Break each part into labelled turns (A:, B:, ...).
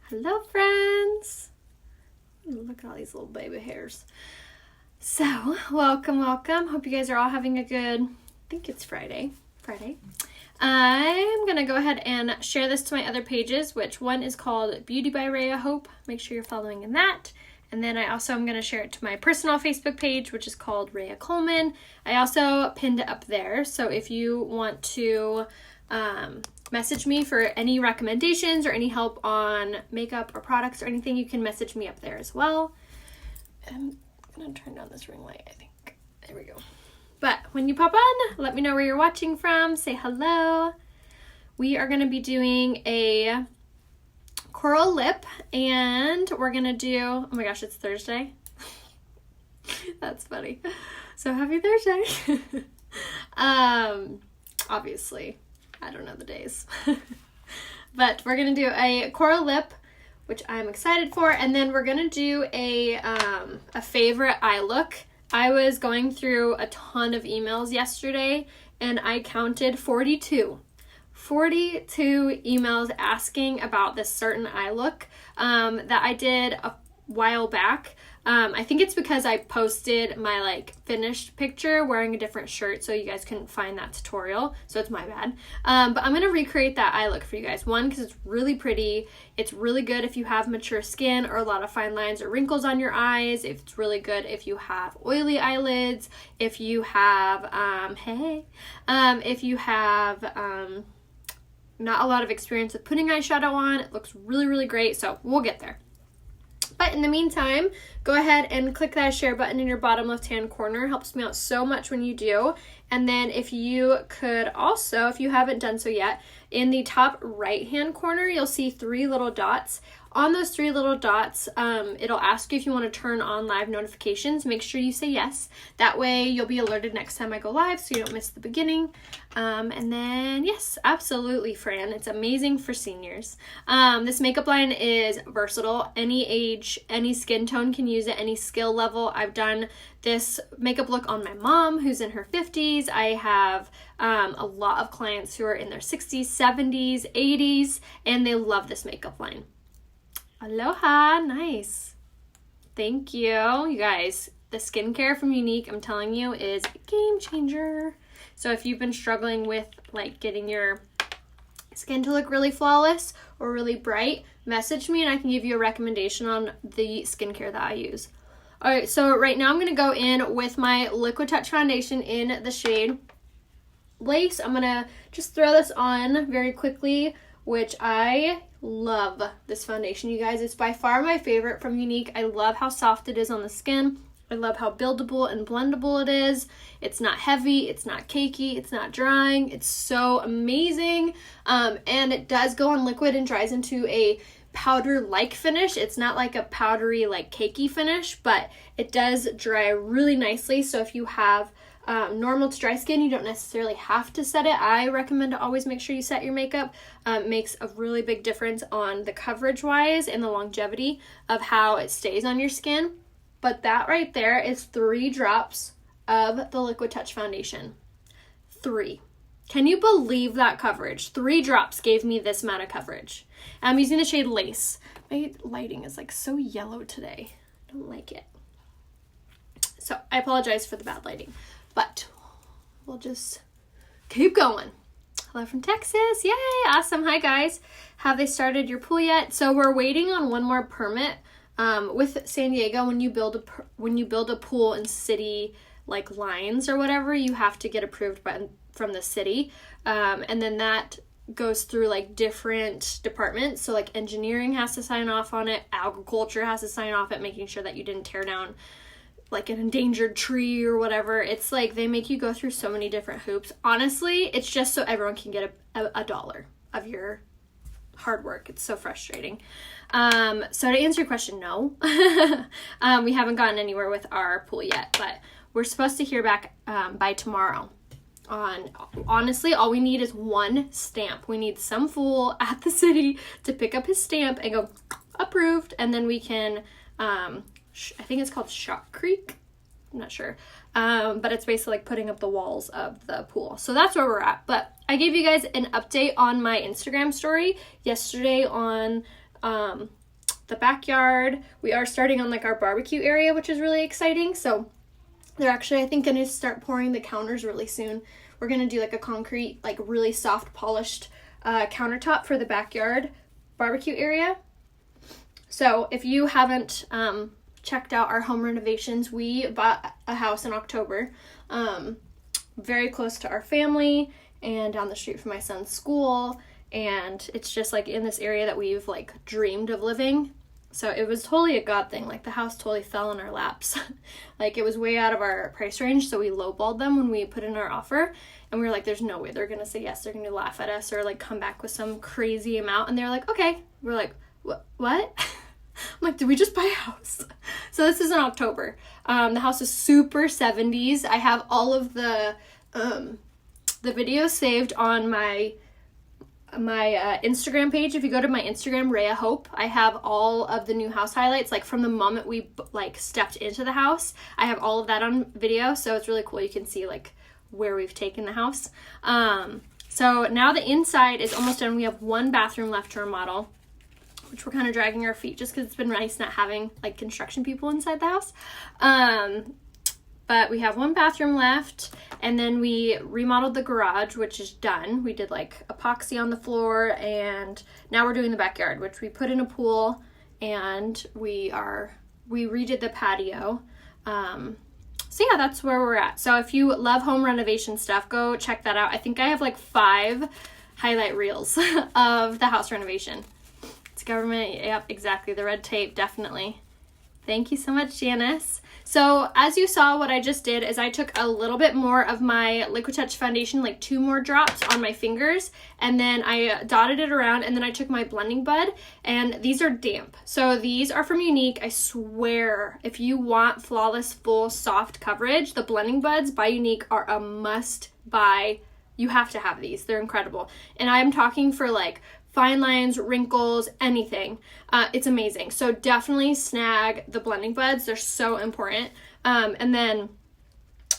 A: Hello, friends. Look at all these little baby hairs. So, welcome. Hope you guys are all having a good, I think it's Friday. I'm going to go ahead and share this to my other pages, which one is called Beauty by Rhea Hope. Make sure you're following in that. And then I also am going to share it to my personal Facebook page, which is called Rhea Coleman. I also pinned it up there. So if you want to message me for any recommendations or any help on makeup or products or anything, you can message me up there as well. I'm going to turn down this ring light, I think. There we go. But when you pop on, let me know where you're watching from. Say hello. We are going to be doing a coral lip, and we're going to do, oh my gosh, it's Thursday. That's funny. So happy Thursday. Obviously, I don't know the days. But we're going to do a coral lip, which I'm excited for, and then we're going to do a favorite eye look. I was going through a ton of emails yesterday, and I counted 42 emails asking about this certain eye look that I did a while back. I think it's because I posted my finished picture wearing a different shirt, so you guys couldn't find that tutorial, so it's my bad. But I'm going to recreate that eye look for you guys. One, because it's really pretty. It's really good if you have mature skin or a lot of fine lines or wrinkles on your eyes. It's really good if you have oily eyelids, if you have, if you have not a lot of experience with putting eyeshadow on. It looks really, really great, so we'll get there. But in the meantime, go ahead and click that share button in your bottom left-hand corner. It helps me out so much when you do. And then if you could also, if you haven't done so yet, in the top right-hand corner, you'll see 3 little dots. On those 3 little dots, it'll ask you if you want to turn on live notifications. Make sure you say yes. That way you'll be alerted next time I go live so you don't miss the beginning. And then, yes, absolutely, Fran. It's amazing for seniors. This makeup line is versatile. Any age, any skin tone can use it, any skill level. I've done this makeup look on my mom, who's in her 50s. I have a lot of clients who are in their 60s, 70s, 80s, and they love this makeup line. Aloha, nice. Thank you. You guys, the skincare from Younique, I'm telling you, is a game changer. So if you've been struggling with getting your skin to look really flawless or really bright, message me and I can give you a recommendation on the skincare that I use. All right, so right now I'm going to go in with my Liquid Touch foundation in the shade Lace. I'm going to just throw this on very quickly, which I love this foundation, you guys. It's by far my favorite from Younique. I love how soft it is on the skin. I love how buildable and blendable it is. It's not heavy, it's not cakey, it's not drying. It's so amazing. And it does go on liquid and dries into a powder-like finish. It's not like a powdery, cakey finish, but it does dry really nicely. So if you have normal to dry skin, you don't necessarily have to set it. I recommend to always make sure you set your makeup. It makes a really big difference on the coverage wise and the longevity of how it stays on your skin. But that right there is 3 drops of the Liquid Touch foundation. 3. Can you believe that coverage? 3 drops gave me this amount of coverage. I'm using the shade Lace. My lighting is so yellow today. I don't like it. So I apologize for the bad lighting. But we'll just keep going. Hello from Texas. Yay, awesome. Hi, guys. Have they started your pool yet? So we're waiting on one more permit. With San Diego, when you build a pool in city lines or whatever, you have to get approved from the city. And then that goes through different departments. So engineering has to sign off on it. Agriculture has to sign off at making sure that you didn't tear down an endangered tree or whatever. It's they make you go through so many different hoops. Honestly, it's just so everyone can get a dollar of your hard work. It's so frustrating. So to answer your question, no. We haven't gotten anywhere with our pool yet, but we're supposed to hear back by tomorrow. Honestly, all we need is one stamp. We need some fool at the city to pick up his stamp and go approved, and then we can I think it's called shotcrete. I'm not sure. But it's basically putting up the walls of the pool. So that's where we're at. But I gave you guys an update on my Instagram story yesterday on the backyard. We are starting on like our barbecue area, which is really exciting. So they're actually, I think, going to start pouring the counters really soon. We're going to do like a concrete, like really soft polished countertop for the backyard barbecue area. So if you haven't checked out our home renovations, we bought a house in October, very close to our family and down the street from my son's school. And it's just like in this area that we've like dreamed of living. So it was totally a God thing. Like the house totally fell in our laps. Like it was way out of our price range. So we lowballed them when we put in our offer. And we were like, there's no way they're going to say yes. They're going to laugh at us or like come back with some crazy amount. And they're like, okay. We're like, what? I'm like, did we just buy a house? So this is in October. The house is super 70s. I have all of the videos saved on my Instagram page. If you go to my Instagram, Rhea Hope, I have all of the new house highlights, like from the moment we like stepped into the house. I have all of that on video, so it's really cool. You can see like where we've taken the house. So now the inside is almost done. We have one bathroom left to remodel, which we're kind of dragging our feet just because it's been nice not having like construction people inside the house. But we have one bathroom left, and then we remodeled the garage, which is done. We did like epoxy on the floor, and now we're doing the backyard, which we put in a pool, and we redid the patio. So yeah, that's where we're at. So if you love home renovation stuff, go check that out. I think I have like 5 highlight reels of the house renovation. It's government, yep, exactly. The red tape, definitely. Thank you so much, Janice. So as you saw, what I just did is I took a little bit more of my Liquid Touch foundation, like 2 more drops on my fingers, and then I dotted it around, and then I took my blending bud, and these are damp. So these are from Unique. I swear, if you want flawless, full, soft coverage, the blending buds by Unique are a must buy. You have to have these. They're incredible. And I'm talking for like fine lines, wrinkles, anything. It's amazing. So definitely snag the blending buds. They're so important. And then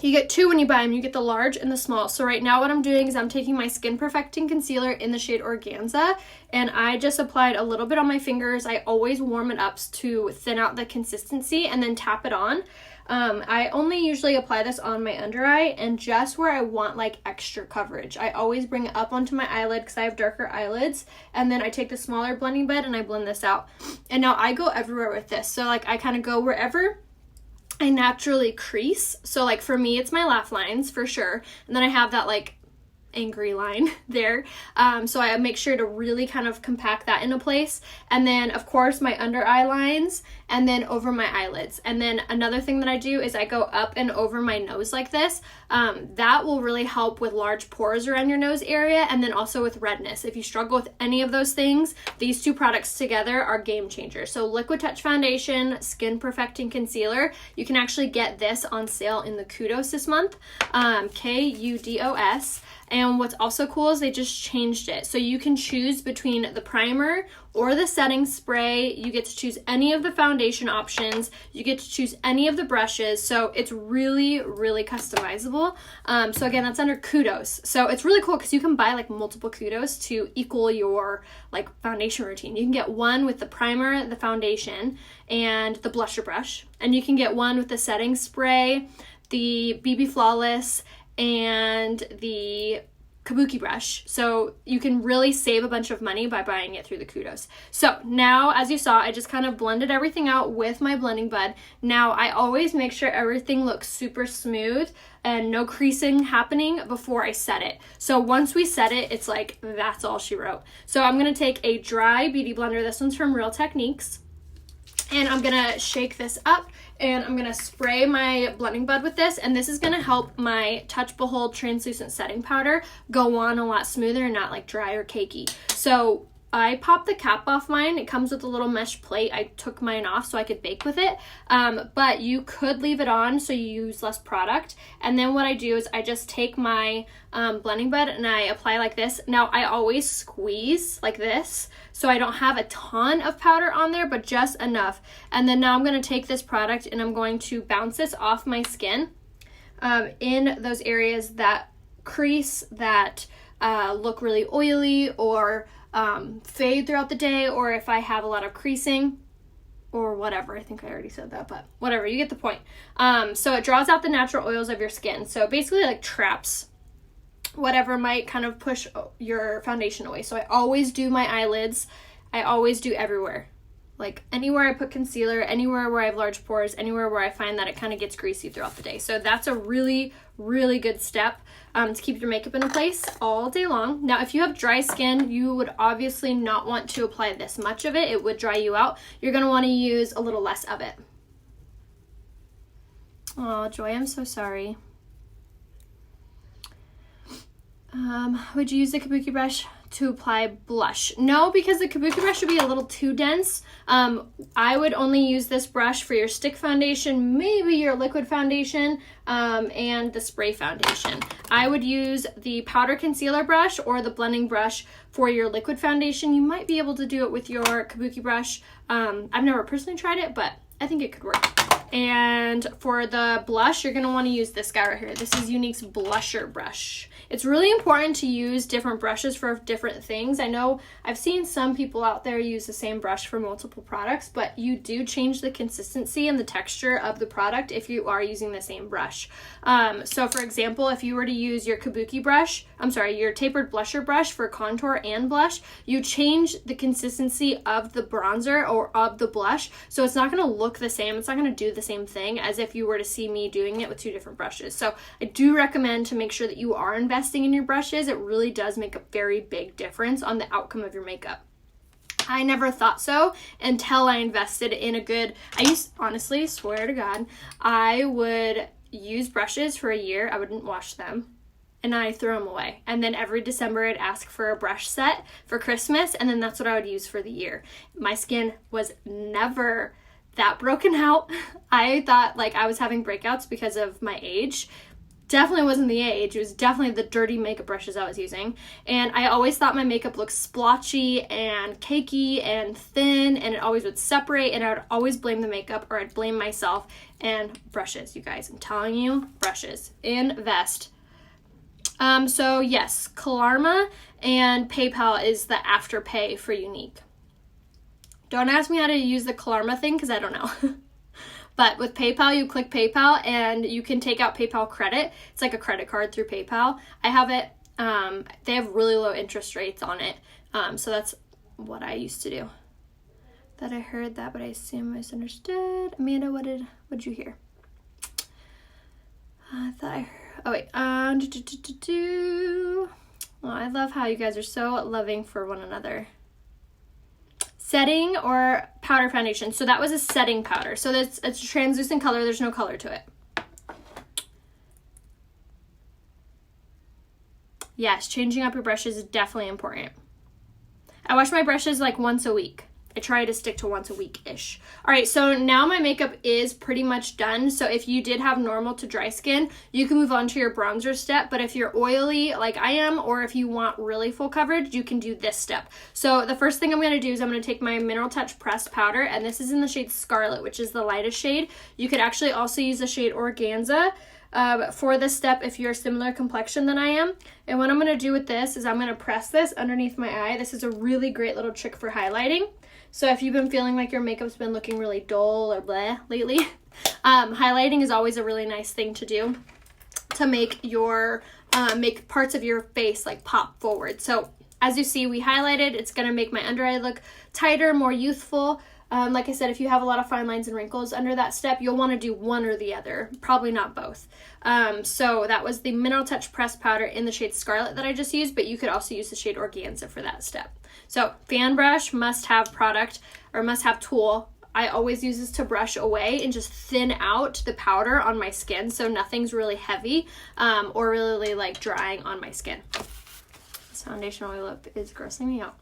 A: you get 2 when you buy them. You get the large and the small. So right now what I'm doing is I'm taking my Skin Perfecting Concealer in the shade Organza, and I just applied a little bit on my fingers. I always warm it up to thin out the consistency and then tap it on. I only usually apply this on my under eye and just where I want like extra coverage. I always bring it up onto my eyelid because I have darker eyelids, and then I take the smaller blending bud and I blend this out. And now I go everywhere with this. So like I kind of go wherever I naturally crease. So like for me, it's my laugh lines for sure. And then I have that like angry line there. So I make sure to really kind of compact that into place. And then of course my under eye lines, and then over my eyelids. And then another thing that I do is I go up and over my nose like this. That will really help with large pores around your nose area, and then also with redness. If you struggle with any of those things, these 2 products together are game changers. So Liquid Touch Foundation, Skin Perfecting Concealer, you can actually get this on sale in the Kudos this month, Kudos. And what's also cool is they just changed it. So you can choose between the primer or the setting spray. You get to choose any of the foundation options. You get to choose any of the brushes. So it's really, really customizable. So again, that's under Kudos. So it's really cool because you can buy like multiple Kudos to equal your like foundation routine. You can get one with the primer, the foundation, and the blusher brush. And you can get one with the setting spray, the BB Flawless, and the kabuki brush. So you can really save a bunch of money by buying it through the Kudos. So now, as you saw, I just kind of blended everything out with my blending bud. Now I always make sure everything looks super smooth and no creasing happening before I set it. So once we set it, it's like, that's all she wrote. So I'm going to take a dry beauty blender. This one's from Real Techniques. And I'm going to shake this up, and I'm going to spray my blending bud with this, and this is going to help my Touch Behold translucent setting powder go on a lot smoother and not like dry or cakey. So I popped the cap off mine. It comes with a little mesh plate. I took mine off so I could bake with it, but you could leave it on so you use less product. And then what I do is I just take my blending bud and I apply like this. Now I always squeeze like this so I don't have a ton of powder on there, but just enough. And then now I'm going to take this product and I'm going to bounce this off my skin in those areas that crease, that look really oily, or fade throughout the day, or if I have a lot of creasing or whatever. I think I already said that, but whatever, you get the point. So it draws out the natural oils of your skin. So basically like traps whatever might kind of push your foundation away. So I always do my eyelids. I always do everywhere. Like anywhere I put concealer, anywhere where I have large pores, anywhere where I find that it kind of gets greasy throughout the day. So that's a really, really good step to keep your makeup in place all day long. Now, if you have dry skin, you would obviously not want to apply this much of it. It would dry you out. You're going to want to use a little less of it. Oh, Joy, I'm so sorry. Would you use the kabuki brush to apply blush? No, because the kabuki brush would be a little too dense. I would only use this brush for your stick foundation, maybe your liquid foundation, and the spray foundation. I would use the powder concealer brush or the blending brush for your liquid foundation. You might be able to do it with your kabuki brush. I've never personally tried it, but I think it could work. And for the blush, you're going to want to use this guy right here. This is Younique's blusher brush. It's really important to use different brushes for different things. I know I've seen some people out there use the same brush for multiple products, but you do change the consistency and the texture of the product if you are using the same brush. So for example, if you were to use your kabuki brush, your tapered blusher brush for contour and blush, you change the consistency of the bronzer or of the blush. So it's not going to look the same. It's not going to do the same thing as if you were to see me doing it with two different brushes. So I do recommend to make sure that you are investing in your brushes. It really does make a very big difference on the outcome of your makeup. I never thought so until I invested in a good, honestly, swear to God, I would use brushes for a year. I wouldn't wash them and I throw them away. And then every December I'd ask for a brush set for Christmas, and then that's what I would use for the year. My skin was never that broken out. I thought like I was having breakouts because of my age. Definitely wasn't the age. It was definitely the dirty makeup brushes I was using. And I always thought my makeup looked splotchy and cakey and thin, and it always would separate, and I would always blame the makeup, or I'd blame myself. And brushes, you guys, I'm telling you, brushes. Invest. So yes, Klarma and PayPal is the afterpay for Younique. Don't ask me how to use the Klarma thing because I don't know. But with PayPal, you click PayPal and you can take out PayPal credit. It's like a credit card through PayPal. I have it. They have really low interest rates on it. So that's what I used to do. That I heard that, but I assume I misunderstood. Amanda, what did you hear? I thought I heard. Oh wait. Oh, I love how you guys are so loving for one another. Setting or powder foundation. So that was a setting powder. So it's a translucent color. There's no color to it. Yes, changing up your brushes is definitely important. I wash my brushes like once a week. I try to stick to once a week-ish. All right, so now my makeup is pretty much done. So if you did have normal to dry skin, you can move on to your bronzer step. But if you're oily like I am, or if you want really full coverage, you can do this step. So the first thing I'm going to do is I'm going to take my Mineral Touch pressed powder, and this is in the shade Scarlet, which is the lightest shade. You could actually also use the shade Organza for this step if you're a similar complexion than I am. And what I'm going to do with this is I'm going to press this underneath my eye. This is a really great little trick for highlighting. So if you've been feeling like your makeup's been looking really dull or bleh lately, highlighting is always a really nice thing to do to make your make parts of your face like pop forward. So as you see, we highlighted. It's going to make my under eye look tighter, more youthful. Like I said, if you have a lot of fine lines and wrinkles under that step, you'll want to do one or the other, probably not both. So that was the Mineral Touch pressed powder in the shade Scarlet that I just used, but you could also use the shade Organza for that step. So fan brush, must have product or must have tool. I always use this to brush away and just thin out the powder on my skin so nothing's really heavy or really like drying on my skin. This foundation oil up is grossing me out.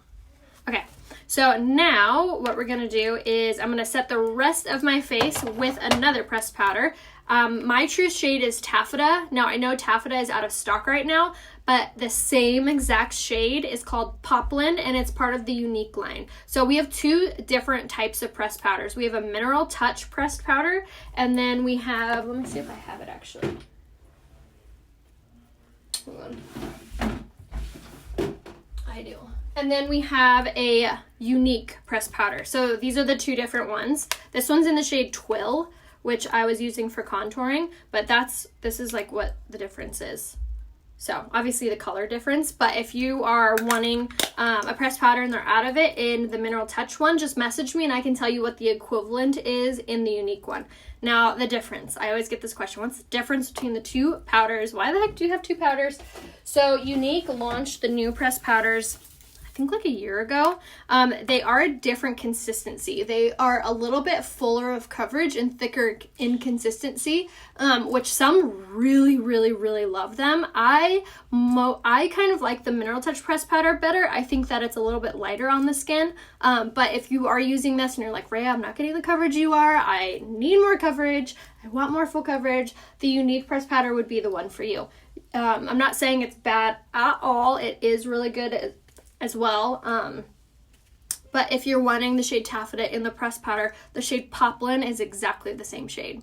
A: Okay, so now what we're going to do is I'm going to set the rest of my face with another pressed powder. My true shade is Taffeta. Now, I know Taffeta is out of stock right now, but the same exact shade is called Poplin, and it's part of the Younique line. So we have two different types of pressed powders. We have a Mineral Touch pressed powder, and then we have, let me see if I have it actually. Hold on. I do. And then we have a Unique pressed powder. So these are the two different ones. This one's in the shade Twill, which I was using for contouring, but this is like what the difference is. So obviously the color difference, but if you are wanting a pressed powder and they're out of it in the Mineral Touch one, just message me and I can tell you what the equivalent is in the Unique one. Now the difference, I always get this question, what's the difference between the two powders? Why the heck do you have two powders? So Unique launched the new pressed powders I think like a year ago. They are a different consistency. They are a little bit fuller of coverage and thicker in consistency, which some really, really, really love them. I kind of like the Mineral Touch pressed powder better. I think that it's a little bit lighter on the skin. But if you are using this and you're like, Rhea, I'm not getting the coverage you are, I need more coverage, I want more full coverage, the Unique pressed powder would be the one for you. I'm not saying it's bad at all. It is really good as well, but if you're wanting the shade Taffeta in the pressed powder, the shade Poplin is exactly the same shade.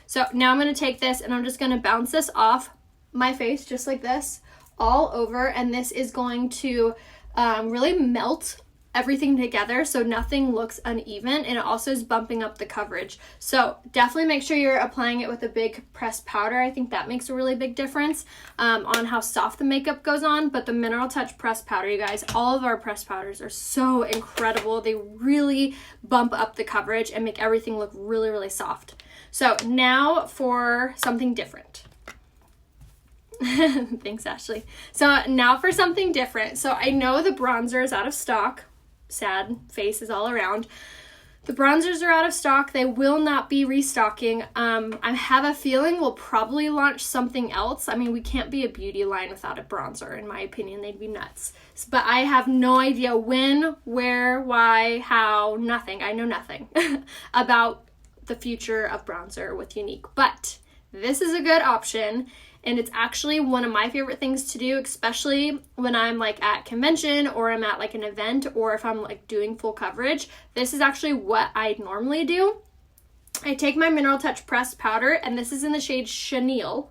A: So now I'm going to take this and I'm just going to bounce this off my face just like this all over, and this is going to really melt everything together so nothing looks uneven, and it also is bumping up the coverage. So definitely make sure you're applying it with a big pressed powder. I think that makes a really big difference on how soft the makeup goes on. But the Mineral Touch pressed powder, you guys, all of our pressed powders are so incredible. They really bump up the coverage and make everything look really, really soft. So now for something different. Thanks, Ashley. So now for something different. So I know the bronzer is out of stock. Sad faces all around. The bronzers are out of stock. They will not be restocking. I have a feeling we'll probably launch something else. I mean, we can't be a beauty line without a bronzer. In my opinion, they'd be nuts. But I have no idea when, where, why, how, nothing. I know nothing about the future of bronzer with Unique. But this is a good option. And it's actually one of my favorite things to do, especially when I'm like at convention or I'm at like an event or if I'm like doing full coverage. This is actually what I normally do. I take my Mineral Touch pressed powder, and this is in the shade Chenille.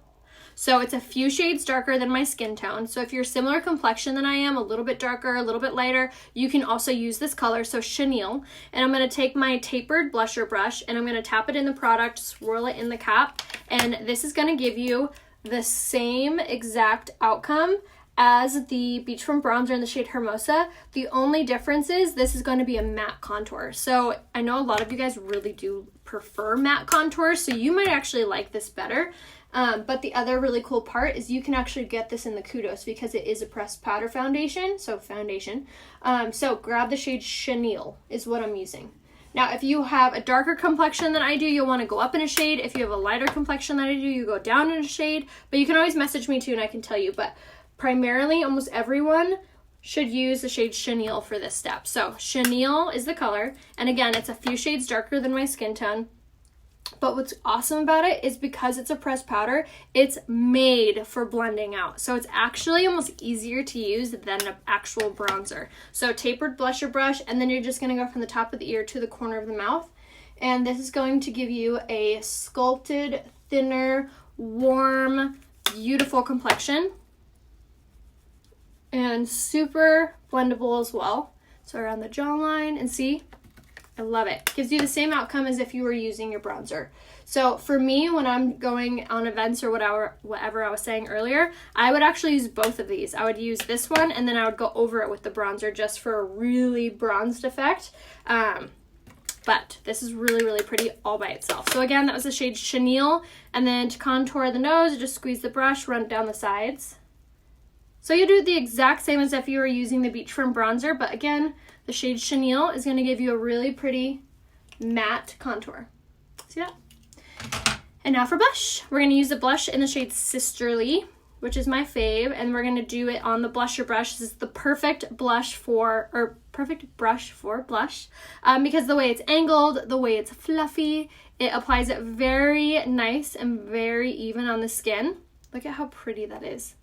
A: So it's a few shades darker than my skin tone. So if you're similar complexion than I am, a little bit darker, a little bit lighter, you can also use this color, so Chenille. And I'm going to take my tapered blusher brush and I'm going to tap it in the product, swirl it in the cap, and this is going to give you the same exact outcome as the Beachfront bronzer in the shade Hermosa. The only difference is this is going to be a matte contour. So I know a lot of you guys really do prefer matte contours, so you might actually like this better. But the other really cool part is you can actually get this in the Kudos because it is a pressed powder foundation. So grab the shade Chenille is what I'm using. Now, if you have a darker complexion than I do, you'll want to go up in a shade. If you have a lighter complexion than I do, you go down in a shade. But you can always message me too and I can tell you. But primarily, almost everyone should use the shade Chenille for this step. So Chenille is the color. And again, it's a few shades darker than my skin tone. But what's awesome about it is because it's a pressed powder, it's made for blending out. So it's actually almost easier to use than an actual bronzer. So tapered blusher brush, and then you're just going to go from the top of the ear to the corner of the mouth. And this is going to give you a sculpted, thinner, warm, beautiful complexion. And super blendable as well. So around the jawline, and see? I love it. Gives you the same outcome as if you were using your bronzer. So for me, when I'm going on events or whatever I was saying earlier, I would actually use both of these. I would use this one and then I would go over it with the bronzer just for a really bronzed effect. But this is really, really pretty all by itself. So again, that was the shade Chenille. And then to contour the nose, just squeeze the brush, run it down the sides. So you do the exact same as if you were using the Beachfront bronzer, but again, the shade Chenille is going to give you a really pretty matte contour. See that? And now for blush. We're going to use the blush in the shade Sisterly, which is my fave, and we're going to do it on the blusher brush. This is the perfect brush for blush, because the way it's angled, the way it's fluffy, it applies it very nice and very even on the skin. Look at how pretty that is.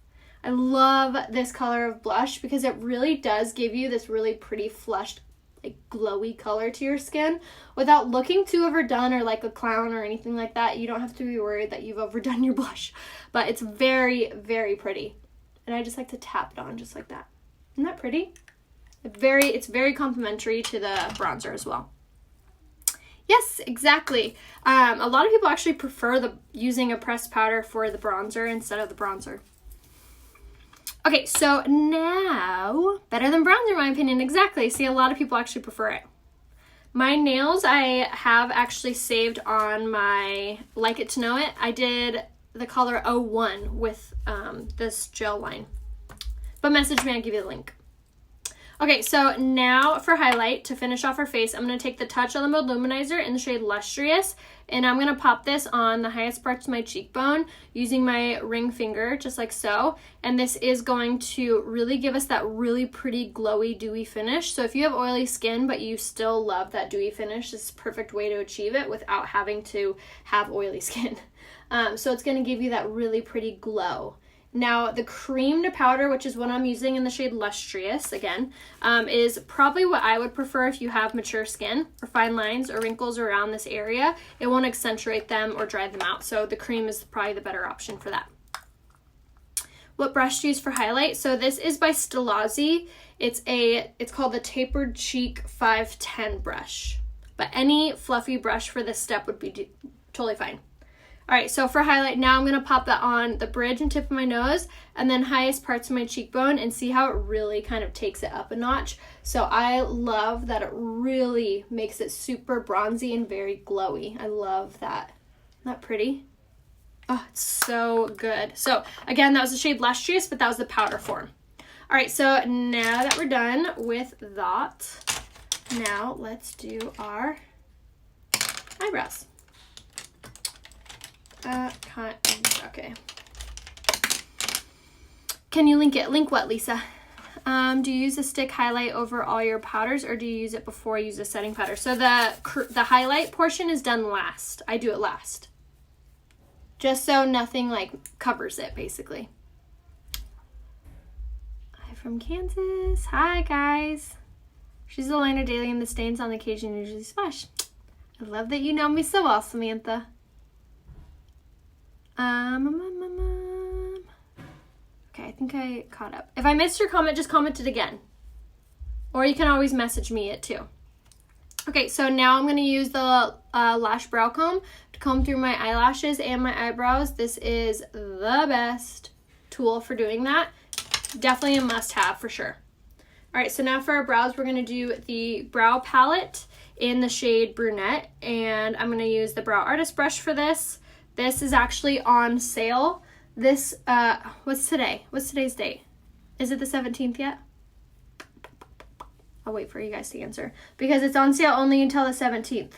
A: I love this color of blush because it really does give you this really pretty flushed, like glowy color to your skin without looking too overdone or like a clown or anything like that. You don't have to be worried that you've overdone your blush, but it's very, very pretty. And I just like to tap it on just like that. Isn't that pretty? It's very complimentary to the bronzer as well. Yes, exactly. A lot of people actually prefer using a pressed powder for the bronzer instead of the bronzer. Okay, so now, better than bronzer in my opinion, exactly. See, a lot of people actually prefer it. My nails, I have actually saved on my Like It to Know It. I did the color 01 with this gel line. But message me, I'll give you the link. Okay, so now for highlight, to finish off our face, I'm going to take the Touch of the Mode Luminizer in the shade Lustrous, and I'm going to pop this on the highest parts of my cheekbone using my ring finger, just like so. And this is going to really give us that really pretty glowy, dewy finish. So if you have oily skin, but you still love that dewy finish, this is a perfect way to achieve it without having to have oily skin. So it's going to give you that really pretty glow. Now, the cream to powder, which is what I'm using in the shade Lustrous, again, is probably what I would prefer if you have mature skin or fine lines or wrinkles around this area. It won't accentuate them or dry them out, so the cream is probably the better option for that. What brush to use for highlight? So this is by Stilazzi. It's called the Tapered Cheek 510 brush, but any fluffy brush for this step would be totally fine. All right, so for highlight, now I'm going to pop that on the bridge and tip of my nose and then highest parts of my cheekbone and see how it really kind of takes it up a notch. So I love that it really makes it super bronzy and very glowy. I love that. Isn't that pretty? Oh, it's so good. So again, that was the shade Lustrous, but that was the powder form. All right, so now that we're done with that, now let's do our eyebrows. Okay. Can you link it? Link what, Lisa? Do you use a stick highlight over all your powders, or do you use it before you use a setting powder? So the highlight portion is done last. I do it last. Just so nothing like covers it, basically. I'm from Kansas. Hi, guys. She's a liner daily and the stains on occasion usually splash. I love that you know me so well, Samantha. Okay, I think I caught up. If I missed your comment, just comment it again. Or you can always message me it too. Okay, so now I'm going to use the lash brow comb to comb through my eyelashes and my eyebrows. This is the best tool for doing that. Definitely a must-have for sure. All right, so now for our brows, we're going to do the brow palette in the shade Brunette, and I'm going to use the Brow Artist brush for this. This is actually on sale. This, what's today? What's today's date? Is it the 17th yet? I'll wait for you guys to answer. Because it's on sale only until the 17th.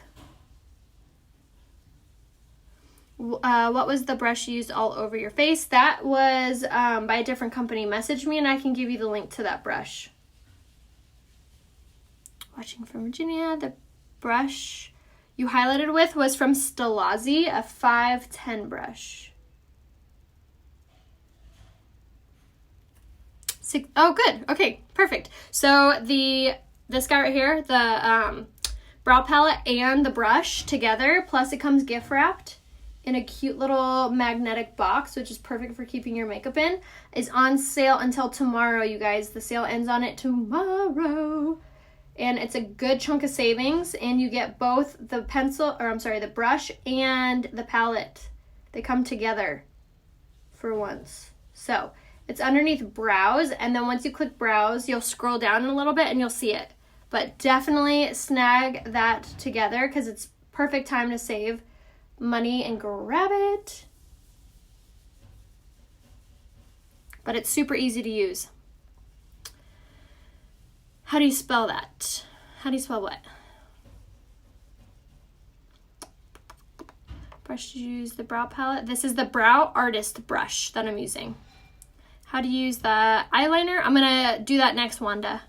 A: What was the brush used all over your face? That was by a different company. Message me and I can give you the link to that brush. Watching from Virginia, the brush you highlighted with was from Stilazzi, a 510 brush. Oh, good. Okay, perfect. So this guy right here, the brow palette and the brush together, plus it comes gift wrapped in a cute little magnetic box, which is perfect for keeping your makeup in, is on sale until tomorrow, you guys. The sale ends on it tomorrow. And it's a good chunk of savings, and you get both the the brush and the palette. They come together for once. So it's underneath brows, and then once you click brows, you'll scroll down a little bit and you'll see it. But definitely snag that together because it's perfect time to save money and grab it. But it's super easy to use. How do you spell that? How do you spell what? Brush to use the brow palette. This is the Brow Artist brush that I'm using. How to use the eyeliner? I'm going to do that next, Wanda.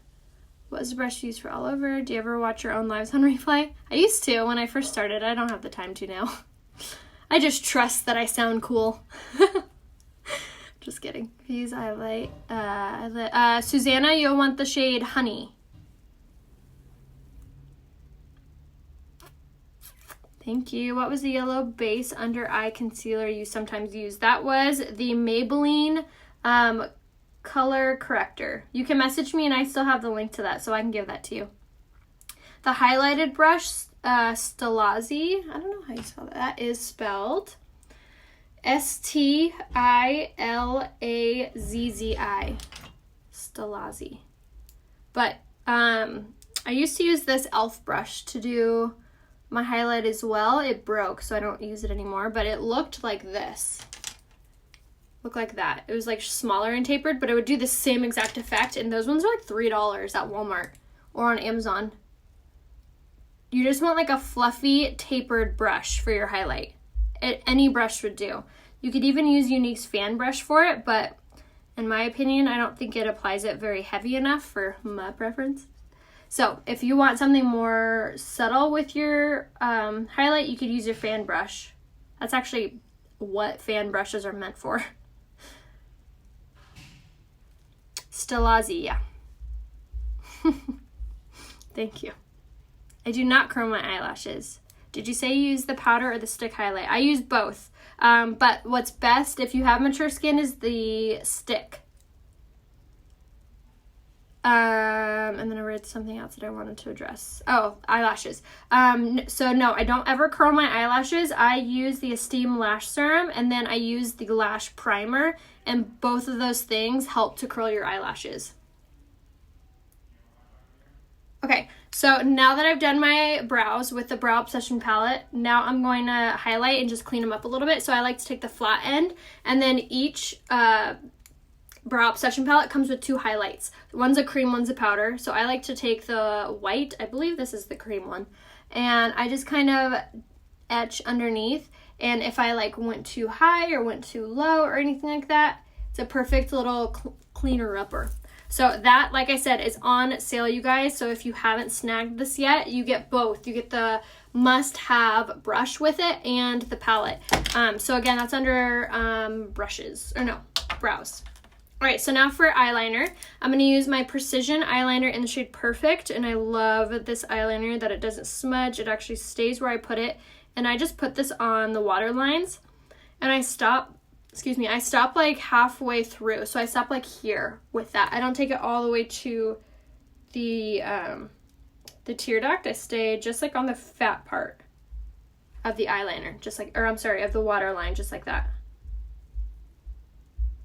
A: What is the brush used for all over? Do you ever watch your own lives on replay? I used to when I first started. I don't have the time to now. I just trust that I sound cool. Just kidding. Use highlight. Susanna, you'll want the shade Honey. Thank you. What was the yellow base under eye concealer you sometimes use? That was the Maybelline color corrector. You can message me and I still have the link to that, so I can give that to you. The highlighted brush, Stilazzi, I don't know how you spell that. That is spelled Stilazzi. Stilazzi. But I used to use this e.l.f. brush to do my highlight as well. It broke, so I don't use it anymore, but it looked like this. Looked like that. It was like smaller and tapered, but it would do the same exact effect, and those ones are like $3 at Walmart or on Amazon. You just want like a fluffy tapered brush for your highlight. Any brush would do. You could even use Unique's fan brush for it, but in my opinion, I don't think it applies it very heavy enough for my preference. So if you want something more subtle with your highlight, you could use your fan brush. That's actually what fan brushes are meant for. Stilazzi, yeah. Thank you. I do not curl my eyelashes. Did you say you use the powder or the stick highlight? I use both. But what's best if you have mature skin is the stick. And then I read something else that I wanted to address. Oh, eyelashes. So no, I don't ever curl my eyelashes. I use the Esteem Lash Serum, and then I use the Lash Primer, and both of those things help to curl your eyelashes. Okay, so now that I've done my brows with the Brow Obsession palette, now I'm going to highlight and just clean them up a little bit. So I like to take the flat end, and then each Brow Obsession palette comes with 2 highlights. One's a cream, one's a powder. So I like to take the white, I believe this is the cream one, and I just kind of etch underneath. And if I like went too high or went too low or anything like that, it's a perfect little cleaner upper. So that, like I said, is on sale, you guys. So if you haven't snagged this yet, you get both. You get the must-have brush with it and the palette. So again, that's under brushes, or no, brows. All right, so now for eyeliner, I'm going to use my Precision eyeliner in the shade Perfect, and I love this eyeliner that it doesn't smudge. It actually stays where I put it, and I just put this on the water lines, and I stop like halfway through. So I stop like here with that. I don't take it all the way to the tear duct. I stay just like on the fat part of the eyeliner, of the water line, just like that.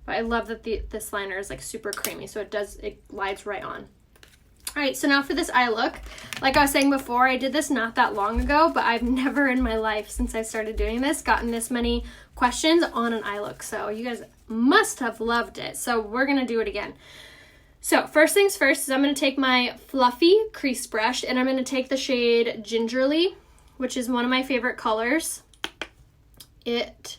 A: But I love that this liner is like super creamy, so it glides right on. All right, so now for this eye look. Like I was saying before, I did this not that long ago, but I've never in my life since I started doing this gotten this many questions on an eye look. So you guys must have loved it. So we're gonna do it again. So first things first is I'm gonna take my fluffy crease brush, and I'm gonna take the shade Gingerly, which is one of my favorite colors. It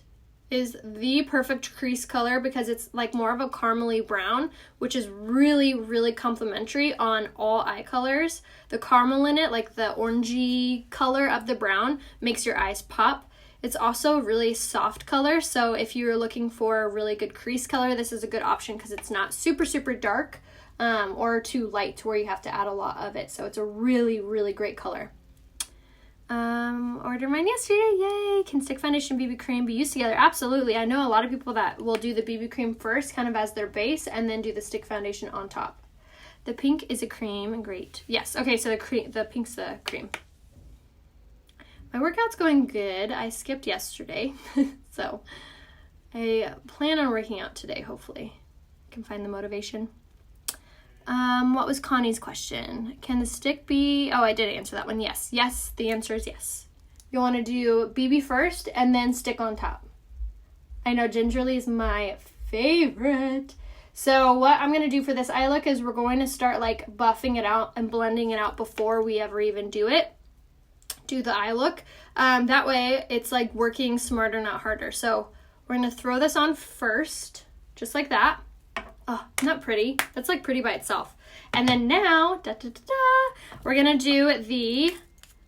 A: is the perfect crease color because it's like more of a caramely brown, which is really, really complimentary on all eye colors. The caramel in it, like the orangey color of the brown, makes your eyes pop. It's also a really soft color, so if you're looking for a really good crease color, this is a good option because it's not super, super dark or too light to where you have to add a lot of it. So it's a really, really great color. Ordered mine yesterday, yay! Can stick foundation BB cream be used together? Absolutely. I know a lot of people that will do the BB cream first, kind of as their base, and then do the stick foundation on top. The pink is a cream, great. Yes, okay, so the pink's the cream. My workout's going good. I skipped yesterday, so I plan on working out today, hopefully. I can find the motivation. What was Connie's question? Can the stick be... Oh, I did answer that one. Yes. Yes, the answer is yes. You want to do BB first and then stick on top. I know Gingerly is my favorite. So what I'm going to do for this eye look is we're going to start like buffing it out and blending it out before we ever even do the eye look. That way it's like working smarter, not harder. So we're going to throw this on first, just like that. Oh, not pretty. That's like pretty by itself. And then now, we're gonna do the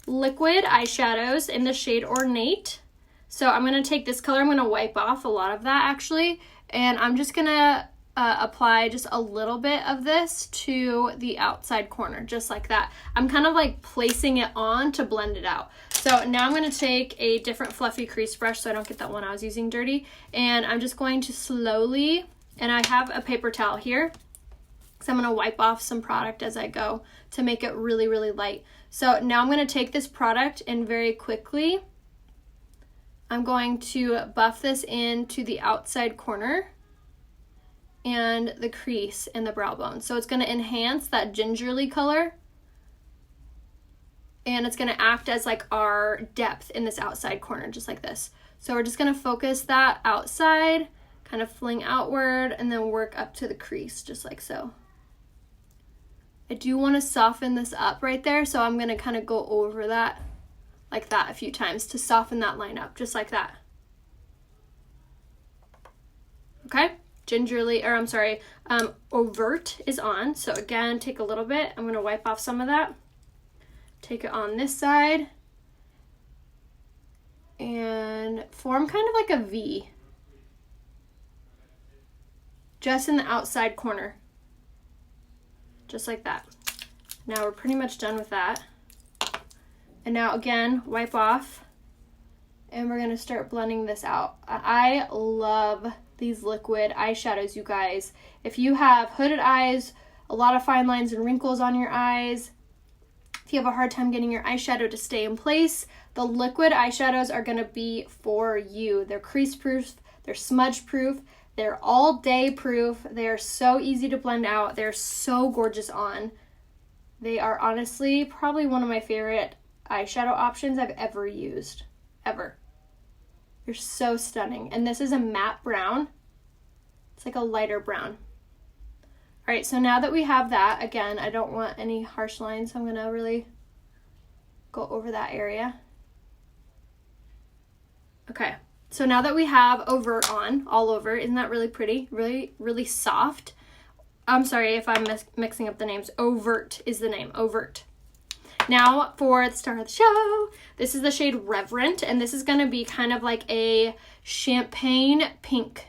A: liquid eyeshadows in the shade Ornate. So I'm gonna take this color, I'm gonna wipe off a lot of that actually, and I'm just gonna apply just a little bit of this to the outside corner, just like that. I'm kind of like placing it on to blend it out. So now I'm gonna take a different fluffy crease brush so I don't get that one I was using dirty, and I'm just going to slowly And I have a paper towel here, so I'm going to wipe off some product as I go to make it really, really light. So now I'm going to take this product and very quickly, I'm going to buff this into the outside corner and the crease in the brow bone. So it's going to enhance that gingerly color, and it's going to act as like our depth in this outside corner, just like this. So we're just going to focus that outside, kind of fling outward, and then work up to the crease, just like so. I do want to soften this up right there, so I'm going to kind of go over that like that a few times to soften that line up, just like that. Okay, overt is on. So again, take a little bit. I'm going to wipe off some of that. Take it on this side and form kind of like a V, just in the outside corner, just like that. Now we're pretty much done with that. And now again, wipe off, and we're going to start blending this out. I love these liquid eyeshadows, you guys. If you have hooded eyes, a lot of fine lines and wrinkles on your eyes, if you have a hard time getting your eyeshadow to stay in place, the liquid eyeshadows are going to be for you. They're crease proof, they're smudge proof, they're all day proof. They are so easy to blend out. They're so gorgeous on. They are honestly probably one of my favorite eyeshadow options I've ever used, ever. They're so stunning. And this is a matte brown. It's like a lighter brown. All right, so now that we have that, again, I don't want any harsh lines, so I'm gonna really go over that area. Okay, so now that we have overt on all over, isn't that really pretty? Really, really soft. I'm sorry if I'm mixing up the names. Overt is the name, overt. Now for the star of the show, this is the shade Reverent, and this is gonna be kind of like a champagne pink.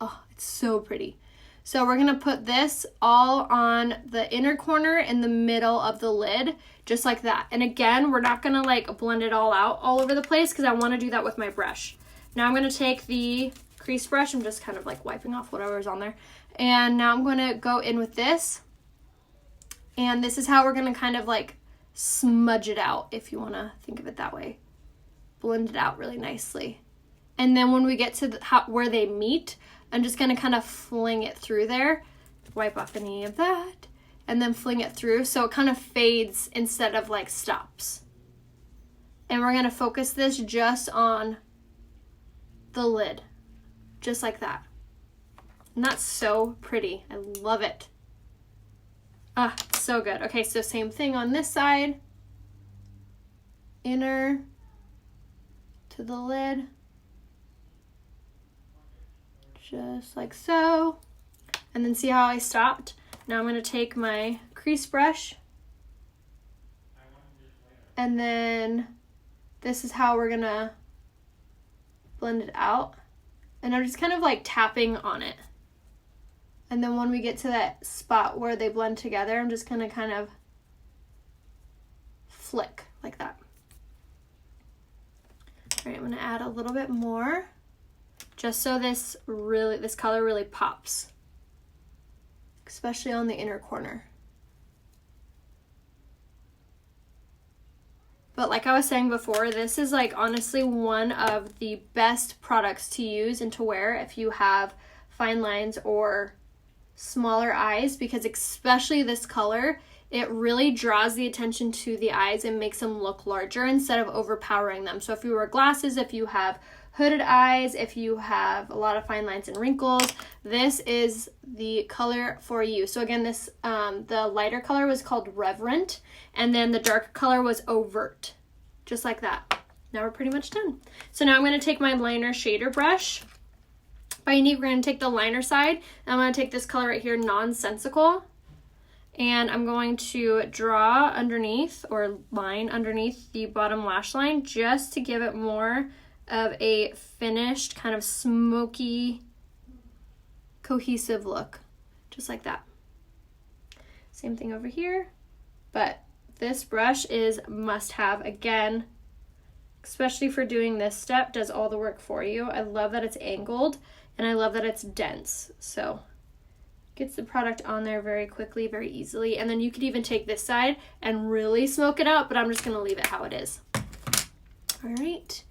A: Oh, it's so pretty. So we're gonna put this all on the inner corner in the middle of the lid, just like that. And again, we're not gonna like blend it all out all over the place because I wanna do that with my brush. Now I'm gonna take the crease brush, I'm just kind of like wiping off whatever's on there. And now I'm gonna go in with this. And this is how we're gonna kind of like smudge it out, if you wanna think of it that way. Blend it out really nicely. And then when we get to where they meet, I'm just gonna kind of fling it through there, wipe off any of that, and then fling it through so it kind of fades instead of like stops. And we're gonna focus this just on the lid, just like that. And that's so pretty, I love it. Ah, so good. Okay, so same thing on this side, inner to the lid. Just like so. And then see how I stopped? Now I'm going to take my crease brush, and then this is how we're going to blend it out. And I'm just kind of like tapping on it. And then when we get to that spot where they blend together, I'm just going to kind of flick like that. All right, I'm going to add a little bit more, just so this color really pops, especially on the inner corner. But like I was saying before, this is like honestly one of the best products to use and to wear if you have fine lines or smaller eyes, because especially this color, it really draws the attention to the eyes and makes them look larger instead of overpowering them. So if you wear glasses, if you have hooded eyes, if you have a lot of fine lines and wrinkles, this is the color for you. So again, this the lighter color was called Reverent, and then the darker color was Overt, just like that. Now we're pretty much done. So now I'm going to take my liner shader brush. By need, we're going to take the liner side, and I'm going to take this color right here, Nonsensical, and I'm going to draw underneath, or line underneath the bottom lash line, just to give it more of a finished, kind of smoky, cohesive look, just like that. Same thing over here, but this brush is must have, again, especially for doing this step, does all the work for you. I love that it's angled, and I love that it's dense, so Gets the product on there very quickly, very easily. And then you could even take this side and really smoke it out, but I'm just going to leave it how it is. All right.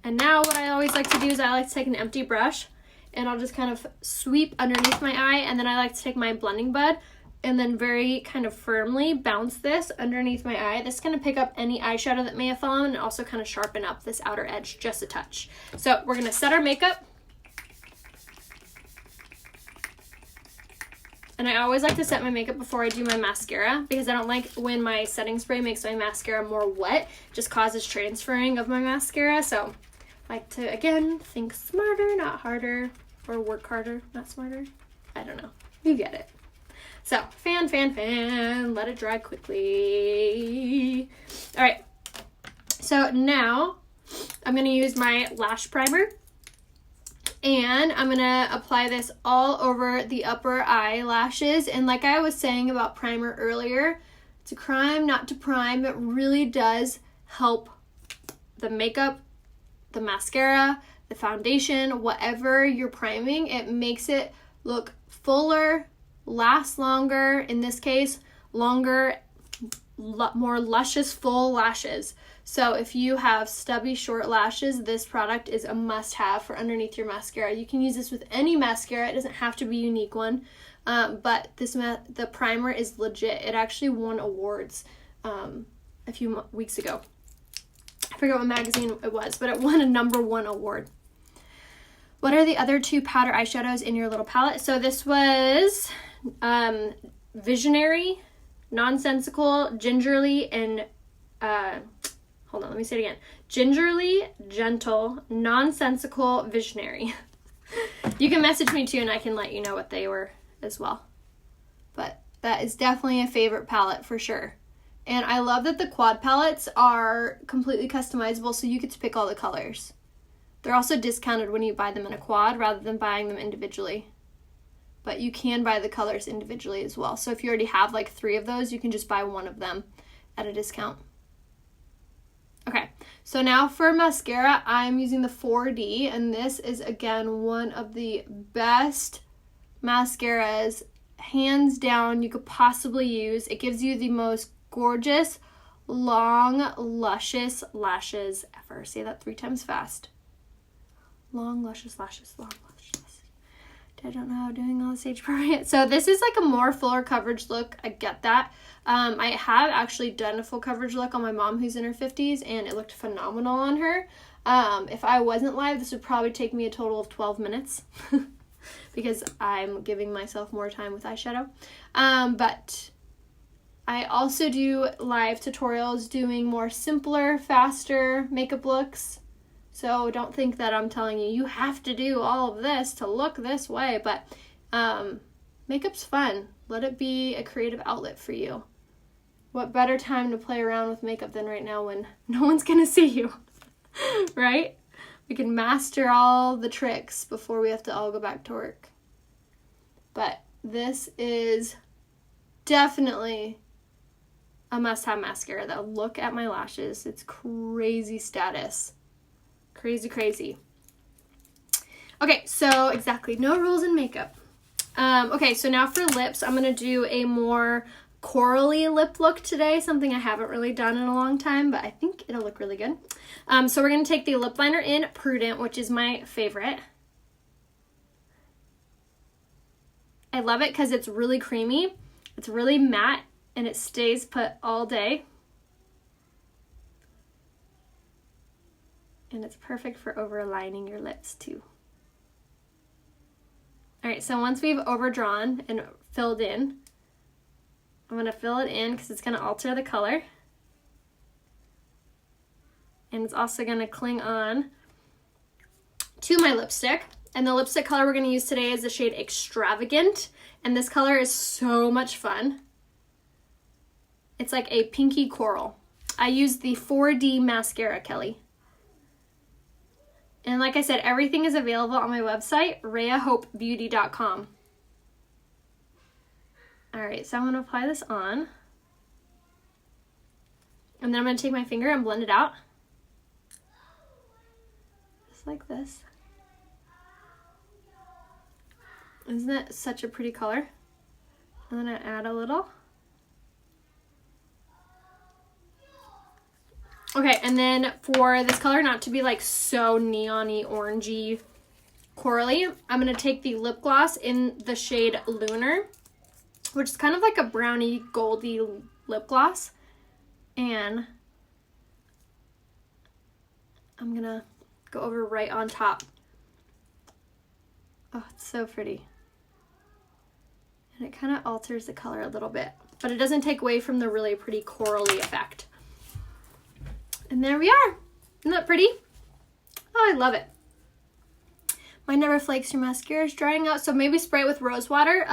A: And now what I always like to do is I like to take an empty brush and I'll just kind of sweep underneath my eye, and then I like to take my blending bud and then very kind of firmly bounce this underneath my eye. This is going to pick up any eyeshadow that may have fallen and also kind of sharpen up this outer edge just a touch. So we're going to set our makeup. And I always like to set my makeup before I do my mascara because I don't like when my setting spray makes my mascara more wet. It just causes transferring of my mascara. So I like to, again, think smarter, not harder, or work harder, not smarter. I don't know. You get it. So fan, let it dry quickly. All right. So now I'm going to use my lash primer. And I'm going to apply this all over the upper eyelashes. And like I was saying about primer earlier, it's a crime not to prime. It really does help the makeup, the mascara, the foundation, whatever you're priming. It makes it look fuller, last longer, in this case, longer, more luscious, full lashes. So if you have stubby, short lashes, this product is a must-have for underneath your mascara. You can use this with any mascara. It doesn't have to be a unique one, but the primer is legit. It actually won awards a few weeks ago. I forget what magazine it was, but it won a #1 award. What are the other two powder eyeshadows in your little palette? So this was Visionary, Nonsensical, Gingerly, and hold on, let me say it again. Gingerly, Gentle, Nonsensical, Visionary. You can message me too and I can let you know what they were as well. But that is definitely a favorite palette for sure. And I love that the quad palettes are completely customizable, so you get to pick all the colors. They're also discounted when you buy them in a quad rather than buying them individually. But you can buy the colors individually as well. So if you already have like 3 of those, you can just buy 1 of them at a discount. Okay, so now for mascara, I'm using the 4D, and this is, again, one of the best mascaras, hands down, you could possibly use. It gives you the most gorgeous, long, luscious lashes ever. Say that 3 times fast. Long, luscious lashes, long, luscious. I don't know how doing all this age appropriate. So this is like a more fuller coverage look. I get that. I have actually done a full coverage look on my mom who's in her 50s, and it looked phenomenal on her. If I wasn't live, this would probably take me a total of 12 minutes because I'm giving myself more time with eyeshadow. But I also do live tutorials doing more simpler, faster makeup looks. So don't think that I'm telling you, you have to do all of this to look this way, but makeup's fun. Let it be a creative outlet for you. What better time to play around with makeup than right now when no one's gonna see you, right? We can master all the tricks before we have to all go back to work. But this is definitely a must-have mascara though. Look at my lashes. It's crazy status. Crazy, crazy. Okay, so exactly, no rules in makeup. Okay, so now for lips, I'm going to do a more corally lip look today, something I haven't really done in a long time, but I think it'll look really good. So we're going to take the lip liner in Prudent, which is my favorite. I love it because it's really creamy, it's really matte, and it stays put all day. And it's perfect for overlining your lips too. All right, so once we've overdrawn and filled in, I'm gonna fill it in because it's gonna alter the color. And it's also gonna cling on to my lipstick. And the lipstick color we're gonna use today is the shade Extravagant. And this color is so much fun. It's like a pinky coral. I use the 4D mascara, Kelly. And like I said, everything is available on my website, RheaHopeBeauty.com. All right, so I'm gonna apply this on. And then I'm gonna take my finger and blend it out. Just like this. Isn't it such a pretty color? I'm gonna add a little. Okay, and then for this color not to be like so neon-y, orangey, corally, I'm gonna take the lip gloss in the shade Lunar, which is kind of like a brownie, goldy lip gloss. And I'm gonna go over right on top. Oh, it's so pretty. And it kind of alters the color a little bit, but it doesn't take away from the really pretty corally effect. And there we are. Isn't that pretty? Oh, I love it. Mine never flakes. Your mascara is drying out, so maybe spray it with rose water.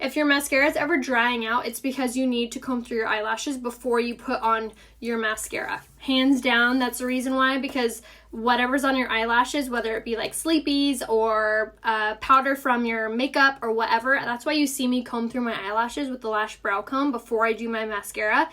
A: If your mascara is ever drying out, it's because you need to comb through your eyelashes before you put on your mascara. Hands down, that's the reason why, because whatever's on your eyelashes, whether it be like sleepies or powder from your makeup or whatever, that's why you see me comb through my eyelashes with the Lash Brow Comb before I do my mascara.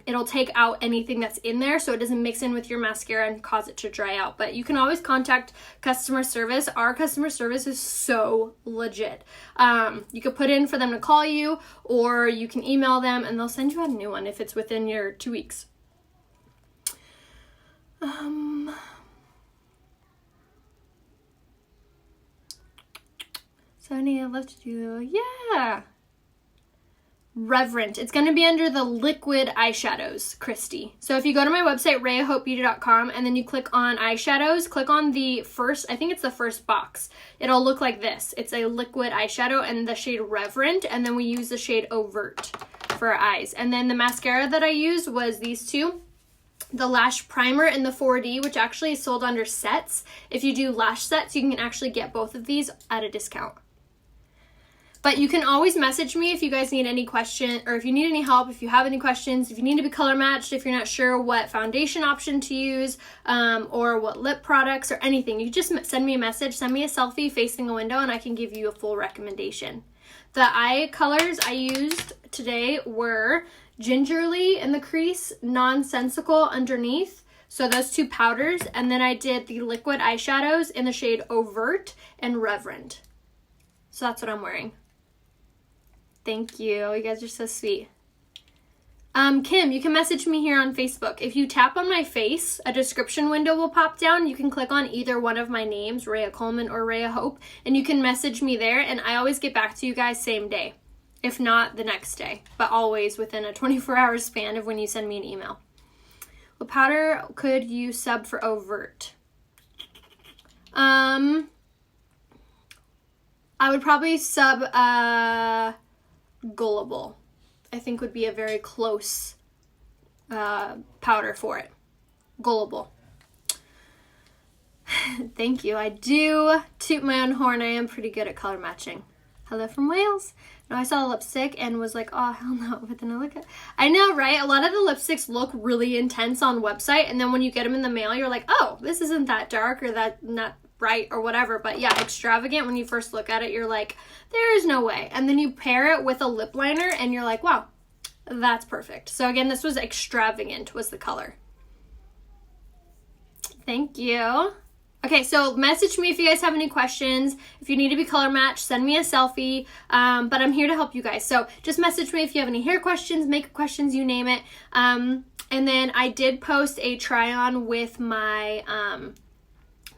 A: It'll take out anything that's in there so it doesn't mix in with your mascara and cause it to dry out. But you can always contact customer service. Our customer service is so legit. You could put in for them to call you, or you can email them and they'll send you out a new one if it's within your 2 weeks. So I love to do, yeah. Reverent. It's going to be under the liquid eyeshadows, Christy. So if you go to my website, rayahopebeauty.com, and then you click on eyeshadows, click on the first, I think it's the first box. It'll look like this. It's a liquid eyeshadow and the shade Reverent, and then we use the shade Overt for our eyes. And then the mascara that I used was these two. The Lash Primer in the 4D, which actually is sold under sets. If you do lash sets, you can actually get both of these at a discount. But you can always message me if you guys need any question, or if you need any help, if you have any questions, if you need to be color matched, if you're not sure what foundation option to use, or what lip products or anything. You just send me a message, send me a selfie facing a window, and I can give you a full recommendation. The eye colors I used today were Gingerly in the crease, Nonsensical underneath. So those two powders. And then I did the liquid eyeshadows in the shade Overt and Reverent. So that's what I'm wearing. Thank you. You guys are so sweet. Kim, you can message me here on Facebook. If you tap on my face, a description window will pop down. You can click on either one of my names, Rhea Coleman or Rhea Hope, and you can message me there, and I always get back to you guys same day. If not, the next day, but always within a 24-hour span of when you send me an email. What powder could you sub for Overt? I would probably sub Gullible. I think would be a very close powder for it. Gullible. Thank you. I do toot my own horn. I am pretty good at color matching. Hello from Wales. No, I saw a lipstick and was like, oh, hell no. But then I know, right? A lot of the lipsticks look really intense on website, and then when you get them in the mail, you're like, oh, this isn't that dark or that not bright or whatever. But yeah, extravagant, when you first look at it, you're like, there is no way. And then you pair it with a lip liner and you're like, wow, that's perfect. So again, this was extravagant was the color. Thank you. Okay, so message me if you guys have any questions. If you need to be color matched, send me a selfie. But I'm here to help you guys. So just message me if you have any hair questions, makeup questions, you name it. And then I did post a try on with my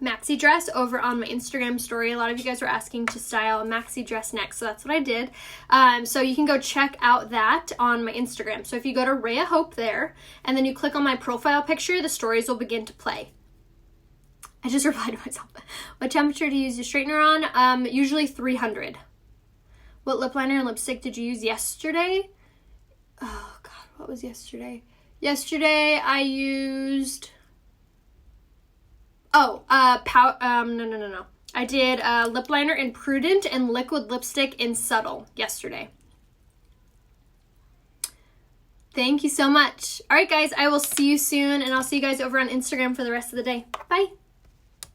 A: maxi dress over on my Instagram story. A lot of you guys were asking to style a maxi dress next, so that's what I did. So you can go check out that on my Instagram. So if you go to Rhea Hope there, and then you click on my profile picture, the stories will begin to play. I just replied to myself. What temperature to use your straightener on? Usually 300. What lip liner and lipstick did you use yesterday? Oh God, what was yesterday? Yesterday I used. No. I did lip liner in Prudent and liquid lipstick in Subtle yesterday. Thank you so much. All right, guys, I will see you soon, and I'll see you guys over on Instagram for the rest of the day. Bye.